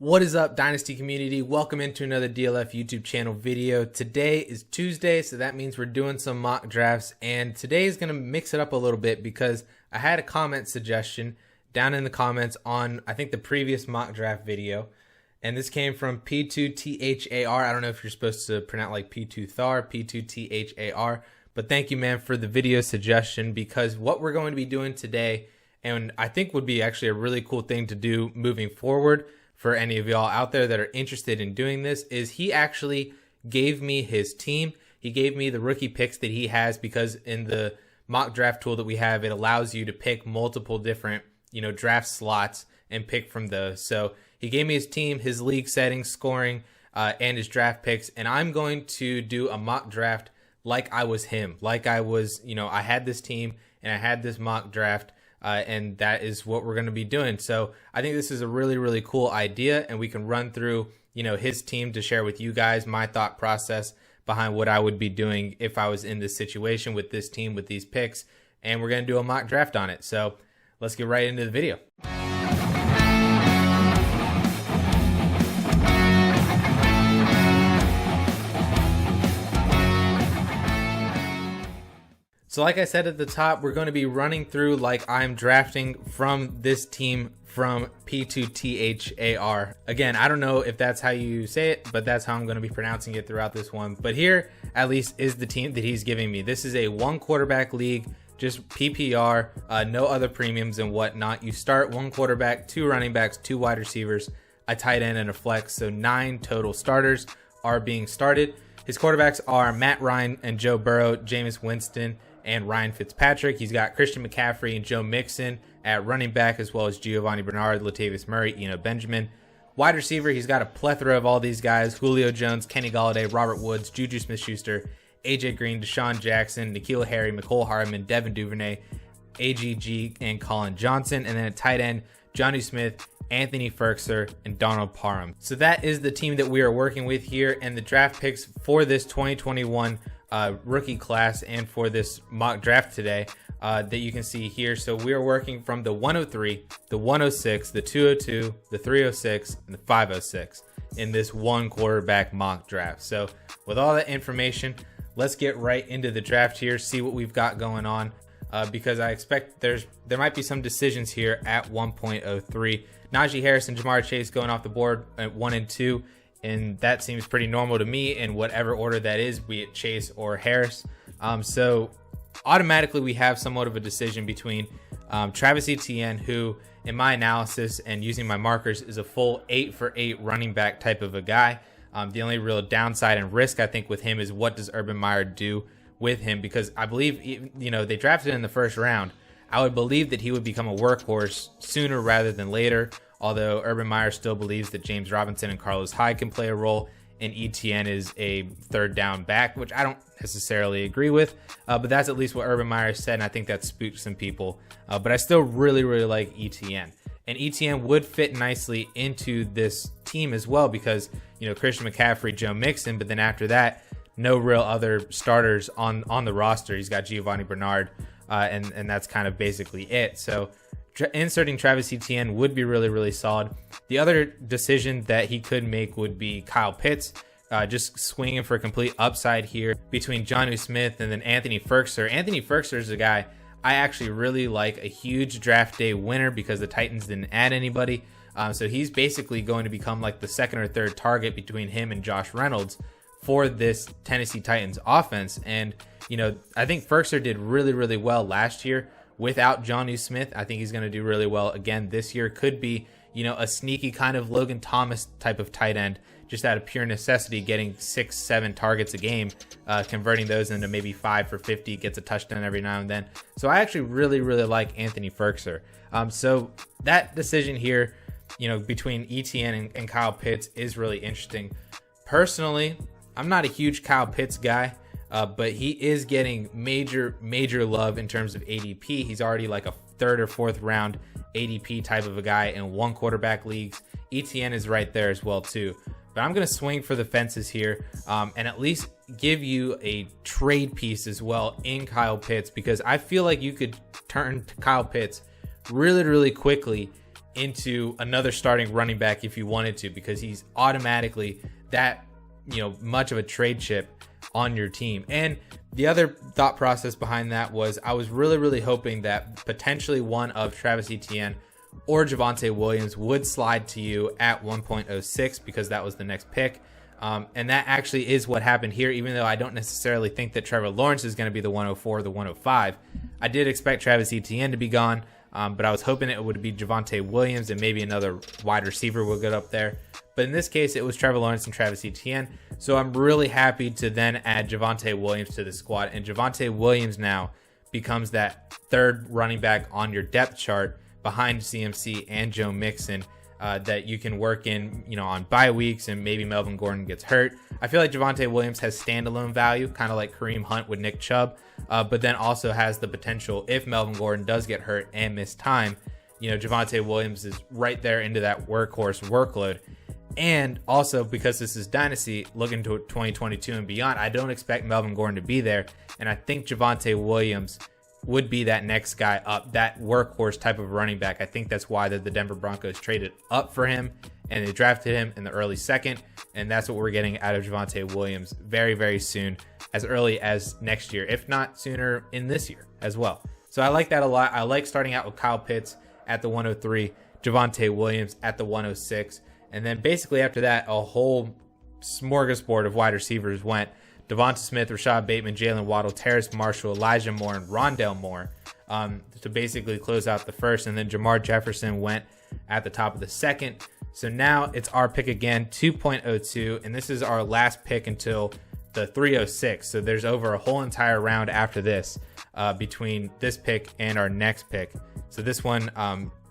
What is up, Dynasty community? Welcome into another DLF YouTube channel video. Today is Tuesday, so that means we're doing some mock drafts, and today is going to mix it up a little bit because I had a comment suggestion down in the comments on, I think, the previous mock draft video, and this came from P2THAR. I don't know if you're supposed to pronounce like P2THAR, P2THAR, but thank you, man, for the video suggestion, because what we're going to be doing today, and I think would be actually a really cool thing to do moving forward for any of y'all out there that are interested in doing this, is he actually gave me his team. He gave me the rookie picks that he has, because in the mock draft tool that we have, it allows you to pick multiple different, draft slots and pick from those. So he gave me his team, his league settings, scoring, and his draft picks. And I'm going to do a mock draft like I was him, like I was, I had this team and I had this mock draft. And that is what we're going to be doing. So I think this is a really, really cool idea, and we can run through, his team to share with you guys my thought process behind what I would be doing if I was in this situation with this team, with these picks, and we're going to do a mock draft on it. So let's get right into the video. So like I said at the top, we're going to be running through like I'm drafting from this team from P2THAR. Again, I don't know if that's how you say it, but that's how I'm going to be pronouncing it throughout this one. But here, at least, is the team that he's giving me. This is a one quarterback league, just PPR, no other premiums and whatnot. You start one quarterback, two running backs, two wide receivers, a tight end, and a flex. So 9 total starters are being started. His quarterbacks are Matt Ryan and Joe Burrow, Jameis Winston, and Ryan Fitzpatrick. He's got Christian McCaffrey and Joe Mixon at running back, as well as Giovanni Bernard, Latavius Murray, Benjamin. Wide receiver, he's got a plethora of all these guys: Julio Jones, Kenny Golladay, Robert Woods, Juju Smith-Schuster, AJ Green, Deshaun Jackson, N'Keal Harry, McCole Hardman, Devin Duvernay, AGG, and Colin Johnson. And then at tight end, Jonnu Smith, Anthony Firkser, and Donald Parham. So that is the team that we are working with here, and the draft picks for this 2021 rookie class and for this mock draft today that you can see here. So we are working from the 103, the 106, the 202, the 306, and the 506 in this one quarterback mock draft. So with all that information, let's get right into the draft here, see what we've got going on, because I expect there might be some decisions here at 1.03. Najee Harris and Jamar Chase going off the board at 1 and 2. And that seems pretty normal to me in whatever order that is, be it Chase or Harris. So automatically we have somewhat of a decision between Travis Etienne, who in my analysis and using my markers is a full 8 for 8 running back type of a guy. The only real downside and risk I think with him is what does Urban Meyer do with him, because I believe, they drafted in the first round. I would believe that he would become a workhorse sooner rather than later. Although Urban Meyer still believes that James Robinson and Carlos Hyde can play a role, and ETN is a third down back, which I don't necessarily agree with, but that's at least what Urban Meyer said, and I think that spooked some people. But I still really, really like ETN. And ETN would fit nicely into this team as well, because, Christian McCaffrey, Joe Mixon, but then after that, no real other starters on the roster. He's got Giovanni Bernard, and that's kind of basically it. So inserting Travis Etienne would be really, really solid. The other decision that he could make would be Kyle Pitts, just swinging for a complete upside here between Jonnu Smith and then Anthony Firkser. Anthony Firkser is a guy I actually really like, a huge draft day winner because the Titans didn't add anybody. So he's basically going to become like the second or third target between him and Josh Reynolds for this Tennessee Titans offense. And, I think Firkser did really, really well last year without Jonnu Smith. I think he's going to do really well again this year. Could be, a sneaky kind of Logan Thomas type of tight end, just out of pure necessity, getting 6-7 targets a game, converting those into maybe 5 for 50, gets a touchdown every now and then. So I actually really, really like Anthony Firkser. So that decision here, between ETN and Kyle Pitts is really interesting. Personally, I'm not a huge Kyle Pitts guy. But he is getting major love in terms of ADP. He's already like a 3rd or 4th round ADP type of a guy in one quarterback leagues. ETN is right there as well too. But I'm going to swing for the fences here and at least give you a trade piece as well in Kyle Pitts, because I feel like you could turn to Kyle Pitts really, really quickly into another starting running back if you wanted to, because he's automatically that, much of a trade chip on your team. And the other thought process behind that was I was really, really hoping that potentially one of Travis Etienne or Javonte Williams would slide to you at 1.06, because that was the next pick. And that actually is what happened here, even though I don't necessarily think that Trevor Lawrence is going to be the 104 or the 105. I did expect Travis Etienne to be gone, but I was hoping it would be Javonte Williams and maybe another wide receiver will get up there. But in this case, it was Trevor Lawrence and Travis Etienne. So I'm really happy to then add Javonte Williams to the squad. And Javonte Williams now becomes that third running back on your depth chart behind CMC and Joe Mixon, that you can work in, on bye weeks, and maybe Melvin Gordon gets hurt. I feel like Javonte Williams has standalone value, kind of like Kareem Hunt with Nick Chubb, but then also has the potential, if Melvin Gordon does get hurt and miss time, Javonte Williams is right there into that workhorse workload. And also, because this is Dynasty, looking to 2022 and beyond, I don't expect Melvin Gordon to be there. And I think Javonte Williams would be that next guy up, that workhorse type of running back. I think that's why the Denver Broncos traded up for him, and they drafted him in the early second. And that's what we're getting out of Javonte Williams very, very soon, as early as next year, if not sooner in this year as well. So I like that a lot. I like starting out with Kyle Pitts at the 103, Javonte Williams at the 106. And then basically after that, a whole smorgasbord of wide receivers went. Devonta Smith, Rashad Bateman, Jalen Waddle, Terrace Marshall, Elijah Moore, and Rondale Moore to basically close out the first. And then Jamar Jefferson went at the top of the second. So now it's our pick again, 2.02. And this is our last pick until the 306. So there's over a whole entire round after this between this pick and our next pick. So this one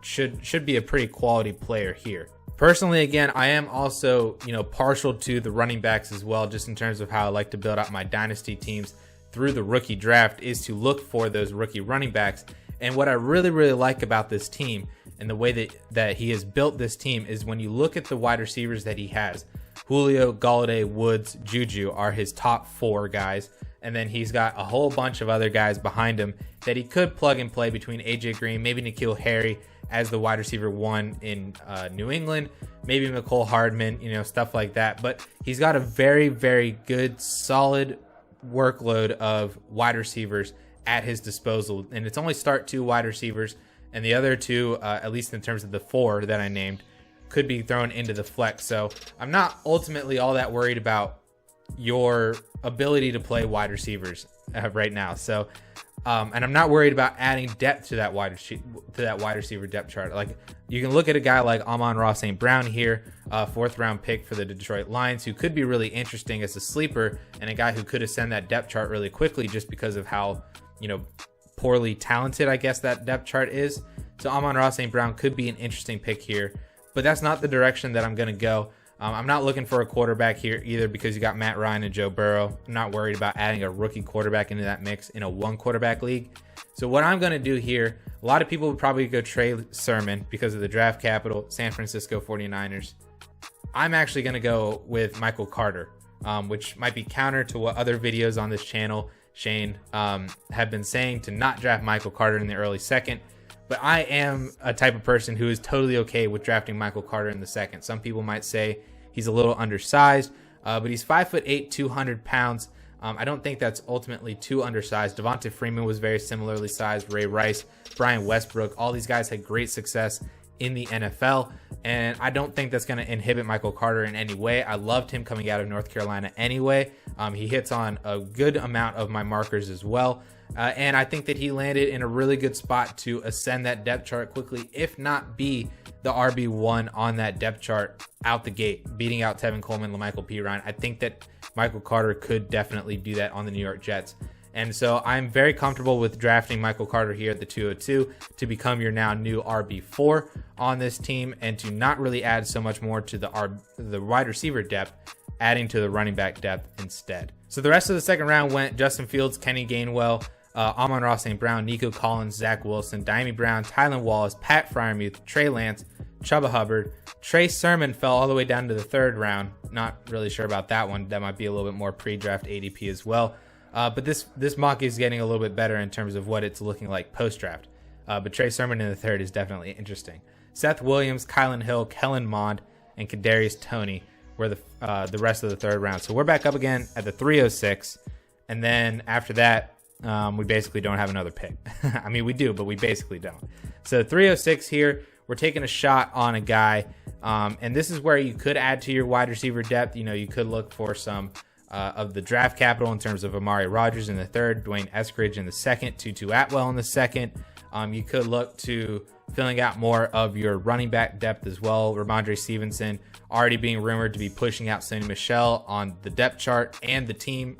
should be a pretty quality player here. Personally, again, I am also, partial to the running backs as well, just in terms of how I like to build out my dynasty teams through the rookie draft, is to look for those rookie running backs. And what I really, really like about this team and the way that he has built this team is when you look at the wide receivers that he has, Julio, Golladay, Woods, Juju are his top 4 guys. And then he's got a whole bunch of other guys behind him that he could plug and play between AJ Green, maybe N'Keal Harry as the wide receiver 1 in New England, maybe McCole Hardman, stuff like that. But he's got a very, very good, solid workload of wide receivers at his disposal. And it's only start 2 wide receivers, and the other 2, at least in terms of the 4 that I named, could be thrown into the flex. So I'm not ultimately all that worried about your ability to play wide receivers right now. So and I'm not worried about adding depth to that wide receiver depth chart. Like, you can look at a guy like Amon-Ra St. Brown here, 4th round pick for the Detroit Lions, who could be really interesting as a sleeper and a guy who could ascend that depth chart really quickly just because of how, poorly talented, I guess, that depth chart is. So Amon-Ra St. Brown could be an interesting pick here, but that's not the direction that I'm going to go. I'm not looking for a quarterback here either, because you got Matt Ryan and Joe Burrow. I'm not worried about adding a rookie quarterback into that mix in a 1 quarterback league. So what I'm going to do here, a lot of people would probably go Trey Sermon because of the draft capital, San Francisco 49ers. I'm actually going to go with Michael Carter, which might be counter to what other videos on this channel, Shane, have been saying, to not draft Michael Carter in the early second. But I am a type of person who is totally okay with drafting Michael Carter in the second. Some people might say he's a little undersized, but he's 5'8", 200 pounds. I don't think that's ultimately too undersized. Devonta Freeman was very similarly sized. Ray Rice, Brian Westbrook, all these guys had great success in the NFL, and I don't think that's going to inhibit Michael Carter in any way. I loved him coming out of North Carolina anyway. He hits on a good amount of my markers as well. And I think that he landed in a really good spot to ascend that depth chart quickly, if not be the RB1 on that depth chart out the gate, beating out Tevin Coleman, LaMichael Pirine. I think that Michael Carter could definitely do that on the New York Jets. And so I'm very comfortable with drafting Michael Carter here at the 202 to become your now new RB4 on this team, and to not really add so much more to the wide receiver depth, adding to the running back depth instead. So the rest of the second round went Justin Fields, Kenny Gainwell, Amon-Ra St. Brown, Nico Collins, Zach Wilson, Diami Brown, Tylan Wallace, Pat Freiermuth, Trey Lance, Chuba Hubbard. Trey Sermon fell all the way down to the 3rd round. Not really sure about that one. That might be a little bit more pre-draft ADP as well. But this mock is getting a little bit better in terms of what it's looking like post-draft. But Trey Sermon in the 3rd is definitely interesting. Seth Williams, Kylan Hill, Kellen Mond, and Kadarius Toney were the rest of the third round. So we're back up again at the 306, and then after that, we basically don't have another pick. I mean, we do, but we basically don't. So 306 here, we're taking a shot on a guy, and this is where you could add to your wide receiver depth. You know, you could look for some of the draft capital in terms of Amari Rodgers in the third, Dwayne Eskridge in the second, Tutu Atwell in the second. You could look to filling out more of your running back depth as well. Ramondre Stevenson already being rumored to be pushing out Sony Michel on the depth chart and the team.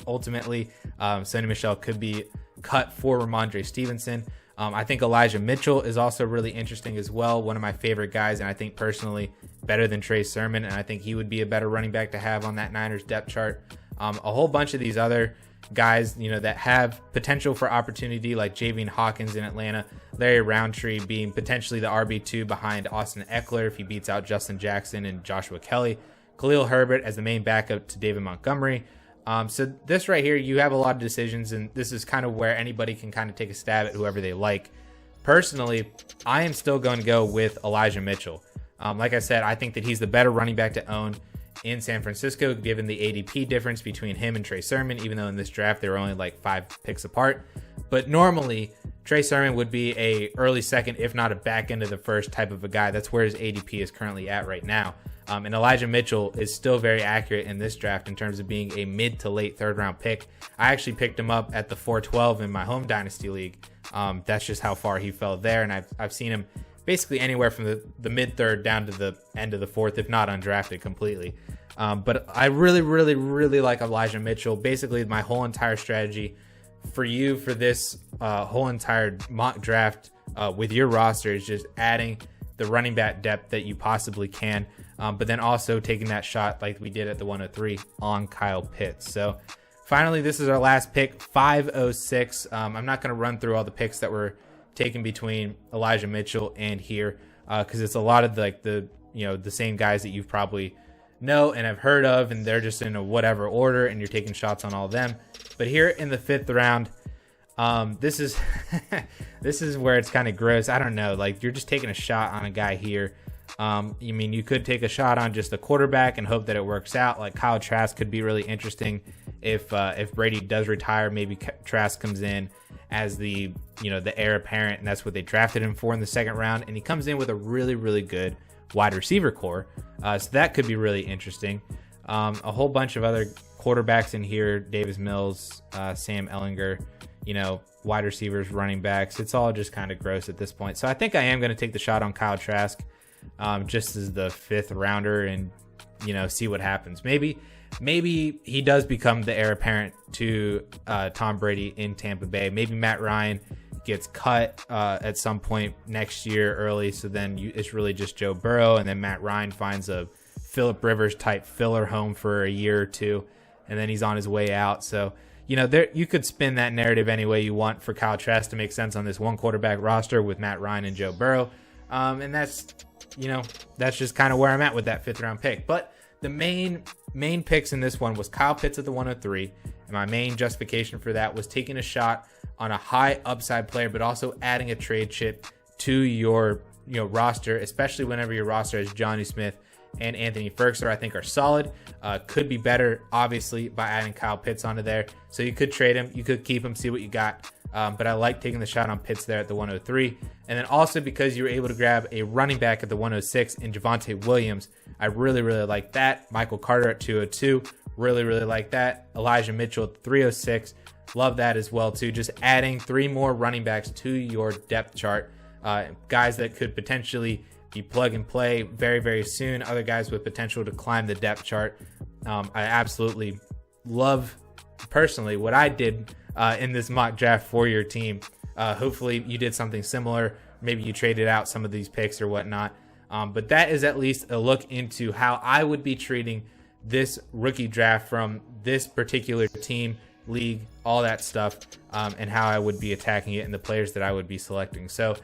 Ultimately, Sony Michel could be cut for Ramondre Stevenson. I think Elijah Mitchell is also really interesting as well. One of my favorite guys, and I think personally better than Trey Sermon, and I think he would be a better running back to have on that Niners depth chart. A whole bunch of these other guys, you know, that have potential for opportunity, like Javian Hawkins in Atlanta, Larry Roundtree being potentially the RB2 behind Austin Eckler if he beats out Justin Jackson and Joshua Kelly, Khalil Herbert as the main backup to David Montgomery. So this right here, you have a lot of decisions, and this is kind of where anybody can kind of take a stab at whoever they like. Personally, I am still going to go with Elijah Mitchell. Like I said, I think that he's the better running back to own in San Francisco, given the ADP difference between him and Trey Sermon, even though in this draft they were only like 5 picks apart. But normally, Trey Sermon would be a early second, if not a back end of the first type of a guy. That's where his ADP is currently at right now. And Elijah Mitchell is still very accurate in this draft in terms of being a mid to late third round pick. I actually picked him up at the 412 in my home Dynasty league. That's just how far he fell there. And I've seen him basically anywhere from the mid third down to the end of the fourth, if not undrafted completely. But I really, really, really like Elijah Mitchell. Basically, my whole entire strategy for you for this whole entire mock draft with your roster is just adding the running back depth that you possibly can, but then also taking that shot like we did at the 103 on Kyle Pitts. So finally, this is our last pick, 506. I'm not going to run through all the picks that were taken between Elijah Mitchell and here because it's a lot of the same guys that you've probably know and have heard of, and they're just in a whatever order, and you're taking shots on all of them. But here in the 5th round, this is this is where it's kind of gross. I don't know, like you're just taking a shot on a guy here. You could take a shot on just a quarterback and hope that it works out. Like Kyle Trask could be really interesting if Brady does retire. Maybe Trask comes in as the heir apparent, and that's what they drafted him for in the 2nd round. And he comes in with a really, really good wide receiver core, so that could be really interesting. A whole bunch of other quarterbacks in here: Davis Mills, Sam Ehlinger. Wide receivers, running backs. It's all just kind of gross at this point. So I think I am going to take the shot on Kyle Trask, just as the 5th rounder, and see what happens. Maybe he does become the heir apparent to Tom Brady in Tampa Bay. Maybe Matt Ryan gets cut at some point next year early, so then it's really just Joe Burrow, and then Matt Ryan finds a Phillip Rivers type filler home for a year or two, and then he's on his way out. So you could spin that narrative any way you want for Kyle Trask to make sense on this one quarterback roster with Matt Ryan and Joe Burrow, and that's just kind of where I'm at with that 5th round pick. But the main picks in this one was Kyle Pitts at the 103, and my main justification for that was taking a shot on a high upside player, but also adding a trade chip to your roster, especially whenever your roster has Johnny Smith and Anthony Ferguson, I think are solid. Could be better, obviously, by adding Kyle Pitts onto there. So you could trade him, you could keep him, see what you got. But I like taking the shot on Pitts there at the 103. And then also because you were able to grab a running back at the 106 in Javonte Williams, I really, really like that. Michael Carter at 202, really, really like that. Elijah Mitchell at 306, love that as well too. Just adding 3 more running backs to your depth chart. Guys that could potentially be plug and play very, very soon. Other guys with potential to climb the depth chart. I absolutely love, personally, what I did in this mock draft for your team. Hopefully you did something similar. Maybe you traded out some of these picks or whatnot. But that is at least a look into how I would be treating this rookie draft from this particular team, league, all that stuff, and how I would be attacking it and the players that I would be selecting. So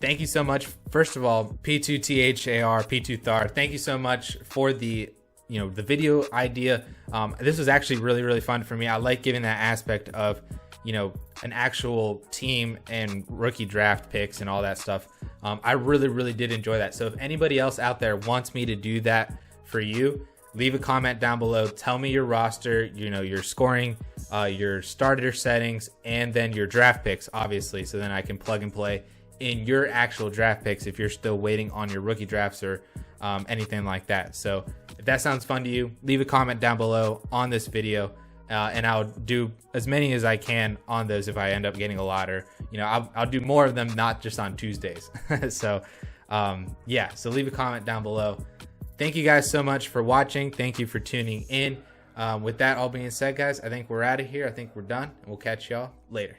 thank you so much. First of all, P2THAR, P2Thar, thank you so much for the video idea. This was actually really, really fun for me. I like giving that aspect of an actual team and rookie draft picks and all that stuff. I really did enjoy that. So if anybody else out there wants me to do that for you, leave a comment down below. Tell me your roster, your scoring, your starter settings, and then your draft picks, obviously. So then I can plug and play in your actual draft picks if you're still waiting on your rookie drafts or anything like that. So if that sounds fun to you, leave a comment down below on this video, and I'll do as many as I can on those if I end up getting a lot, or I'll do more of them, not just on Tuesdays. So yeah, so leave a comment down below. Thank you guys so much for watching. Thank you for tuning in. With that all being said, guys, I think we're out of here. I think we're done, and we'll catch y'all later.